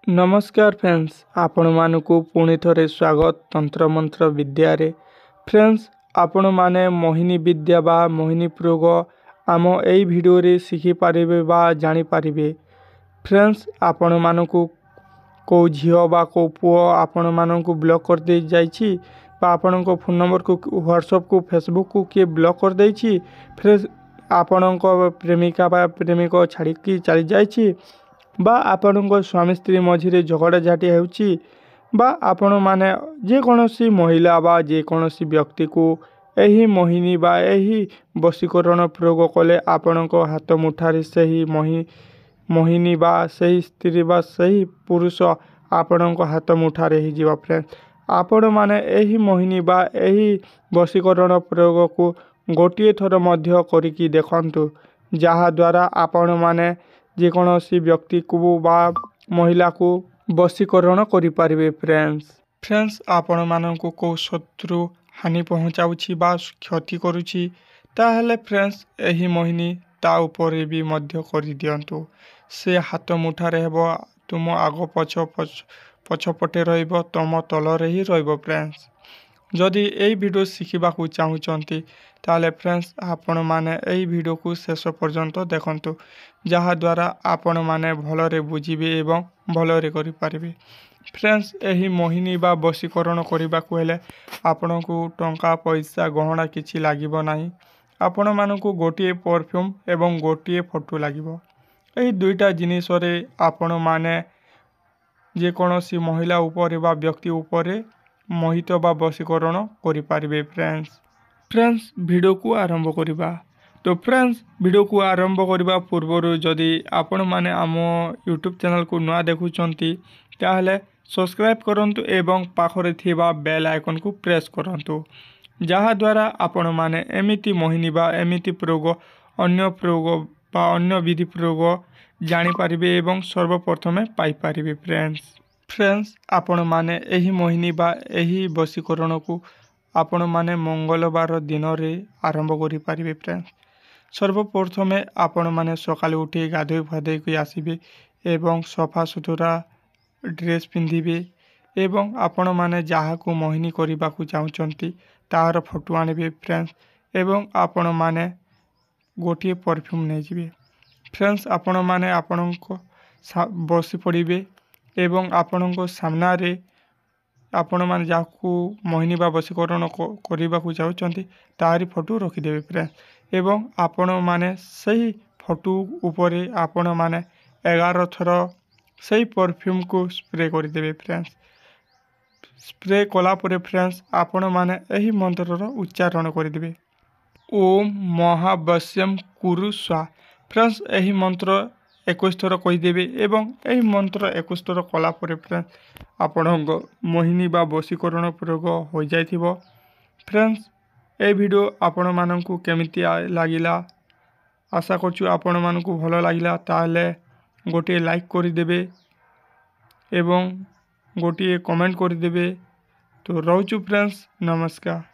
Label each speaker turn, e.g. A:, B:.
A: नमस्कार फ्रेंड्स आपण मानकु पुणी थरे स्वागत तंत्र मंत्र विद्यारे। फ्रेंड्स आपण माने मोहिनी विद्या बा मोहिनी प्रयोग आम एई वीडियो रे शिखि पारिबे बा जानि पारिबे। फ्रेंड्स आपण मानकु को झियो बा को पुओ आपण मानकु ब्लॉक कर दे जाइछि बा आपण को फोन नंबर को व्हाट्सएप को फेसबुक को के ब्लॉक कर देछि, फिर आपण को प्रेमिका बा प्रेमिक छाड़ी की चली जाइछि बा आपण स्वामी स्त्री मझिरे झगड़ा झाटी होउछि बा आपण माने जे कोनोसी महिला बा जे कोनोसी व्यक्ति को एही मोहिनी बा एही वशीकरण प्रयोग कले आपण को हाथ मुठारे सही मोहिनी बा सही स्त्री बा सही पुरुष आपण को हाथ मुठारे ही जीवा। फ्रेंड्स आपण माने एही मोहिनी बा एही वशीकरण प्रयोग को गोटिए थर मध्य करिकी देखंतु, जहा द्वारा आपण माने जे कोनोसी व्यक्ति को बा महिला को वशीकरण करि पारिबे। फ्रेंड्स आपण माननकु को शत्रु हानि पहुंचाउछि बा क्षति करूछि ताहले फ्रेंड्स एही मोहिनी ता ऊपर भी मध्य करि दियंतु। से हाथ मुठारे हेबो, तुम आगो पछपटे रहइबो, तुम तलरे ही रहइबो। फ्रेंड्स जदि एई वीडियो शिखिबा को चाहुचंती ताले फ्रेंड्स आपण माने एई वीडियो को शेष पर्यंत देखंतु, जहा द्वारा आपण माने भलरे बुझिबे एवं भलरे करि पारिबे। फ्रेंड्स एही मोहिनी बा वशीकरण करिबा को हेले आपण को टंका पैसा गहना किछि लागिबो नाही। आपण मानकु गोटिए परफ्यूम एवं गोटिए फोटो लागिबो। एही दुईटा जिनिस रे आपण माने जे कोनोसी महिला ऊपर बा व्यक्ति ऊपर मोहित बा वशीकरण करि पारिबे। फ्रेंड्स वीडियो को आरंभ करिबा। तो फ्रेंड्स वीडियो को आरंभ करबा पूर्व जदि आपण माने आम यूट्यूब चैनल को नुआ देखुचंती ताहले सब्सक्राइब करंतु एवं पाखरे थिबा बेल आइकन को प्रेस करंतु, जहा द्वारा आपण माने एमिति मोहिनी बा एमिति प्रयोग अन्य प्रयोग बा अन्य विधि प्रयोग जानि पारिबे एवं सर्वप्रथमे पाई पारिबे। फ्रेंड्स आपण माने एही मोहिनी बा एही वशीकरण को आपण माने मंगलवार दिन रे आरंभ करि पारिबे। फ्रेंड्स सर्वप्रथमे आपण माने सकाले उठी गाधोई फाधोई को आसीबे एवं सफा सुथरा ड्रेस पिंधिबे एवं आपण माने जहा को मोहिनी करिबा को चाहुचंती तार फोटो आनिबे। फ्रेंड्स एवं आपण माने गोटिए परफ्यूम नै जिबे। फ्रेंड्स आपण माने आपण को बसी पड़िबे एवं आपण को सामना रे आपण माने जाकू मोहिनी बा वशीकरण करिबा को चाहुचंती तारी फोटो रखि देबे। फ्रेंड्स एवं आपण माने सही फोटो ऊपर आपण माने 11 थर सही परफ्यूम को स्प्रे कर देबे। फ्रेंड्स स्प्रे कला परे फ्रेंड्स आपण माने एही मंत्रर उच्चारण कर देबे, ओम महावश्यम कुरु स्वा। फ्रेंड्स एही मंत्र 21 थर कहि देबे एवं एही मंत्र 21 थर कला परे फ्रेंड्स आपण मोहिनी बा वशीकरण प्रयोग हो जाइथिबो। फ्रेंड्स ए वीडियो आपण माननकु केमिति लागिला आशा करछु आपण मानकु भलो लागिला ताले गोटे लाइक करि देबे एवं गोटे कमेंट करि देबे। तो रहउछु फ्रेंड्स, नमस्कार।